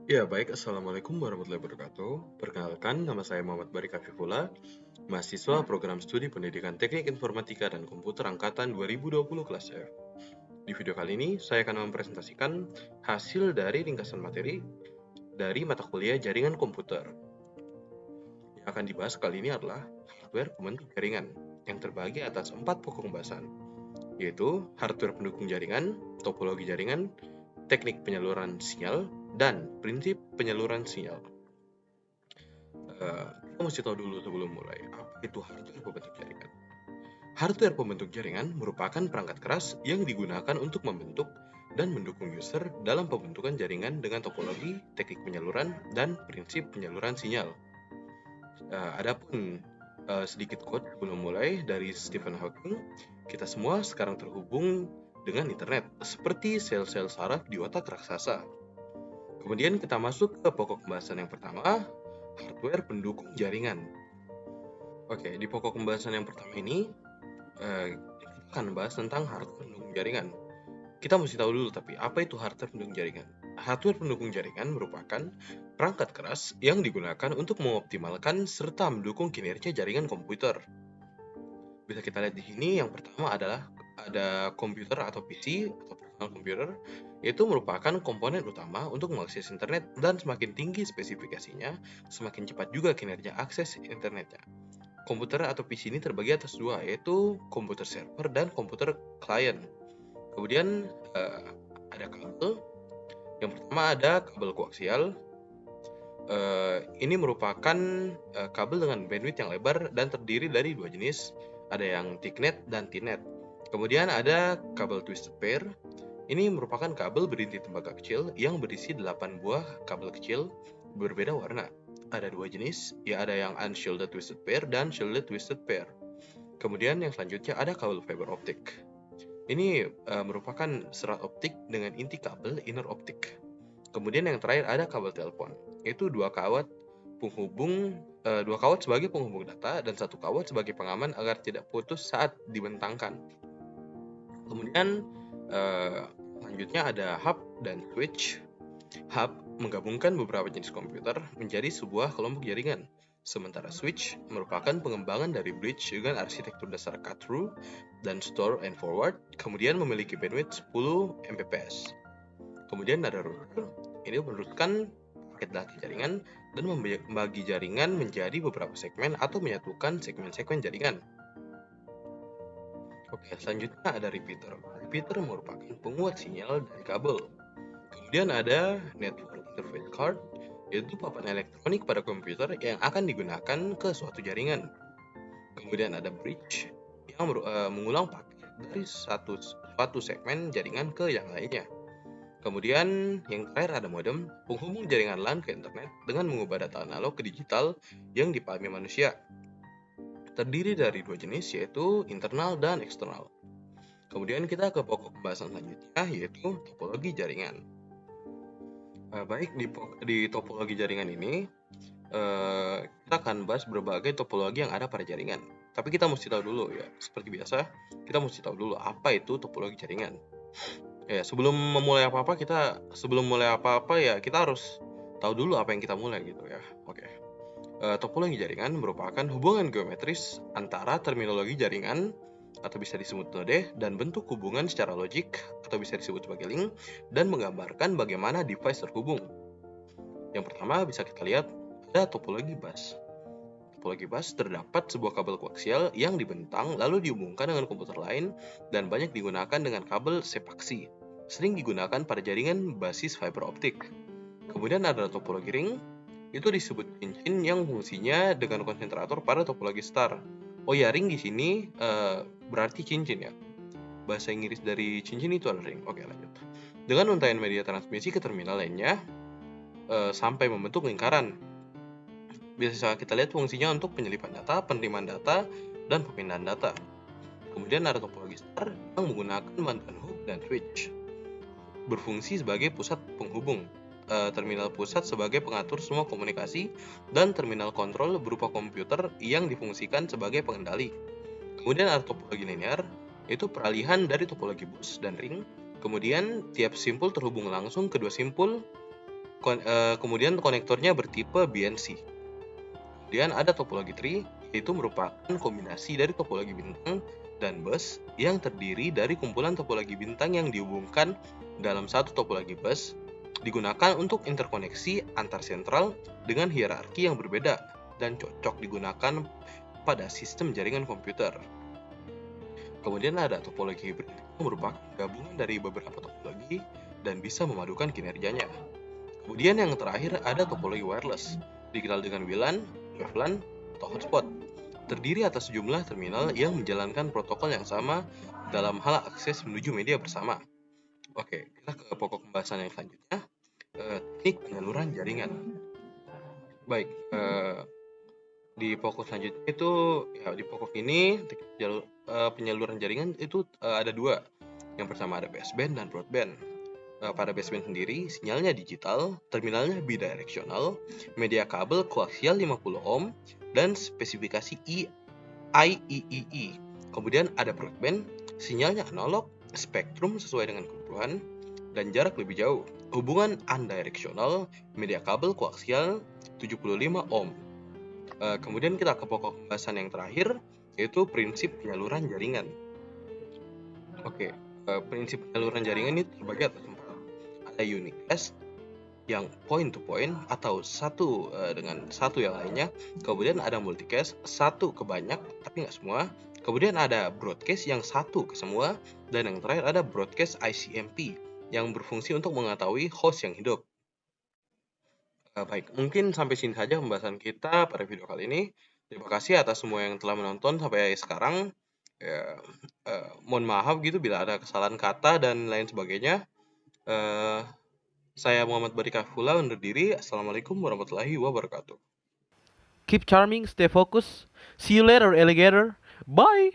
Ya, baik. Assalamualaikum warahmatullahi wabarakatuh. Perkenalkan, nama saya Muhammad Barik Afifullah, mahasiswa program studi pendidikan Teknik Informatika dan Komputer Angkatan 2020 kelas F. Di video kali ini, saya akan mempresentasikan hasil dari ringkasan materi dari mata kuliah Jaringan Komputer. Yang akan dibahas kali ini adalah hardware pembentuk jaringan, yang terbagi atas 4 pokok pembahasan, yaitu hardware pendukung jaringan, topologi jaringan, teknik penyaluran sinyal, dan prinsip penyaluran sinyal. Kita mesti tahu dulu sebelum mulai, apa itu hardware pembentuk jaringan. Hardware pembentuk jaringan merupakan perangkat keras yang digunakan untuk membentuk dan mendukung user dalam pembentukan jaringan dengan topologi, teknik penyaluran, dan prinsip penyaluran sinyal. Adapun sedikit quote sebelum mulai dari Stephen Hawking, kita semua sekarang terhubung dengan internet, seperti sel-sel saraf di otak raksasa. Kemudian kita masuk ke pokok pembahasan yang pertama, hardware pendukung jaringan. Oke, di pokok pembahasan yang pertama ini, kita akan membahas tentang hardware pendukung jaringan. Kita mesti tahu dulu tapi, apa itu hardware pendukung jaringan? Hardware pendukung jaringan merupakan perangkat keras yang digunakan untuk mengoptimalkan serta mendukung kinerja jaringan komputer. Bisa kita lihat di sini, yang pertama adalah ada komputer atau PC atau personal computer, yaitu merupakan komponen utama untuk mengakses internet, dan semakin tinggi spesifikasinya, semakin cepat juga kinerja akses internetnya. Komputer atau PC ini terbagi atas dua, yaitu komputer server dan komputer client. Kemudian ada kabel. Yang pertama ada kabel koaksial. Ini merupakan kabel dengan bandwidth yang lebar dan terdiri dari dua jenis, ada yang thicknet dan thinnet. Kemudian ada kabel twisted pair. Ini merupakan kabel berinti tembaga kecil yang berisi 8 buah kabel kecil berbeda warna. Ada dua jenis, ya ada yang unshielded twisted pair dan shielded twisted pair. Kemudian yang selanjutnya ada kabel fiber optic. Ini merupakan serat optik dengan inti kabel inner optik. Kemudian yang terakhir ada kabel telepon, yaitu dua kawat sebagai penghubung data dan satu kawat sebagai pengaman agar tidak putus saat dibentangkan. Kemudian selanjutnya ada hub dan switch. Hub menggabungkan beberapa jenis komputer menjadi sebuah kelompok jaringan, sementara switch merupakan pengembangan dari bridge dengan arsitektur dasar cut through dan store and forward, kemudian memiliki bandwidth 10 Mbps. Kemudian ada router, ini meneruskan paket data jaringan dan membagi jaringan menjadi beberapa segmen atau menyatukan segmen-segmen jaringan. Oke, selanjutnya ada repeater. Repeater merupakan penguat sinyal dari kabel. Kemudian ada network interface card, yaitu papan elektronik pada komputer yang akan digunakan ke suatu jaringan. Kemudian ada bridge yang mengulang paket dari suatu segmen jaringan ke yang lainnya. Kemudian yang terakhir ada modem, penghubung jaringan LAN ke internet dengan mengubah data analog ke digital yang dipahami manusia. Terdiri dari dua jenis, yaitu internal dan eksternal. Kemudian kita ke pokok pembahasan selanjutnya, yaitu topologi jaringan. Baik, di topologi jaringan ini, kita akan bahas berbagai topologi yang ada pada jaringan. Tapi kita mesti tahu dulu ya, seperti biasa, kita mesti tahu dulu apa itu topologi jaringan. Ya, sebelum mulai apa-apa ya kita harus tahu dulu apa yang kita mulai gitu ya. Oke. Topologi jaringan merupakan hubungan geometris antara terminologi jaringan atau bisa disebut node dan bentuk hubungan secara logik atau bisa disebut sebagai link dan menggambarkan bagaimana device terhubung. Yang pertama bisa kita lihat ada topologi bus. Topologi bus terdapat sebuah kabel koaksial yang dibentang lalu dihubungkan dengan komputer lain dan banyak digunakan dengan kabel sepaksi. Sering digunakan pada jaringan basis fiber optik. Kemudian ada topologi ring, itu disebut cincin yang fungsinya dengan konsentrator pada topologi star. Oh ya, ring di sini berarti cincin ya. Bahasa Inggris dari cincin itu adalah ring. Oke, lanjut. Dengan untaian media transmisi ke terminal lainnya sampai membentuk lingkaran. Biasa kita lihat fungsinya untuk penyelipan data, penerimaan data, dan pemindahan data. Kemudian ada topologi star yang menggunakan bantuan hook dan switch. Berfungsi sebagai pusat penghubung, terminal pusat sebagai pengatur semua komunikasi, dan terminal kontrol berupa komputer yang difungsikan sebagai pengendali. Kemudian ada topologi linear, yaitu peralihan dari topologi bus dan ring. Kemudian tiap simpul terhubung langsung kedua simpul Kemudian konektornya bertipe BNC. Kemudian ada topologi tree, yaitu merupakan kombinasi dari topologi bintang dan bus yang terdiri dari kumpulan topologi bintang yang dihubungkan dalam satu topologi bus, digunakan untuk interkoneksi antar sentral dengan hierarki yang berbeda dan cocok digunakan pada sistem jaringan komputer. Kemudian ada topologi hibrid, yang merupakan gabungan dari beberapa topologi dan bisa memadukan kinerjanya. Kemudian yang terakhir ada topologi wireless, dikenal dengan WLAN, WaveLAN, atau hotspot, terdiri atas sejumlah terminal yang menjalankan protokol yang sama dalam hal akses menuju media bersama. Oke, kita ke pokok pembahasan yang selanjutnya, teknik penyaluran jaringan. Baik, di pokok selanjutnya itu, ya di pokok ini penyaluran jaringan itu ada dua. Yang pertama ada baseband dan broadband. Pada baseband sendiri, sinyalnya digital, terminalnya bidirectional, media kabel koaksial 50 ohm, dan spesifikasi IEEE. Kemudian ada broadband, sinyalnya analog, spektrum sesuai dengan kebutuhan, dan jarak lebih jauh. Hubungan unidirectional, media kabel koaksial 75 ohm. Kemudian kita ke pokok pembahasan yang terakhir, yaitu prinsip penyaluran jaringan. Oke, prinsip penyaluran jaringan ini terbagi atas 4. Ada uniqueness, yang point to point atau satu dengan satu yang lainnya. Kemudian ada multicast, satu ke banyak tapi nggak semua. Kemudian ada broadcast yang satu ke semua. Dan yang terakhir ada broadcast ICMP yang berfungsi untuk mengetahui host yang hidup. Baik, mungkin sampai sini saja pembahasan kita pada video kali ini. Terima kasih atas semua yang telah menonton sampai sekarang. Mohon maaf gitu bila ada kesalahan kata dan lain sebagainya. Saya Muhammad Barikafullah undur diri. Assalamualaikum warahmatullahi wabarakatuh. Keep charming, stay focused. See you later, alligator. Bye.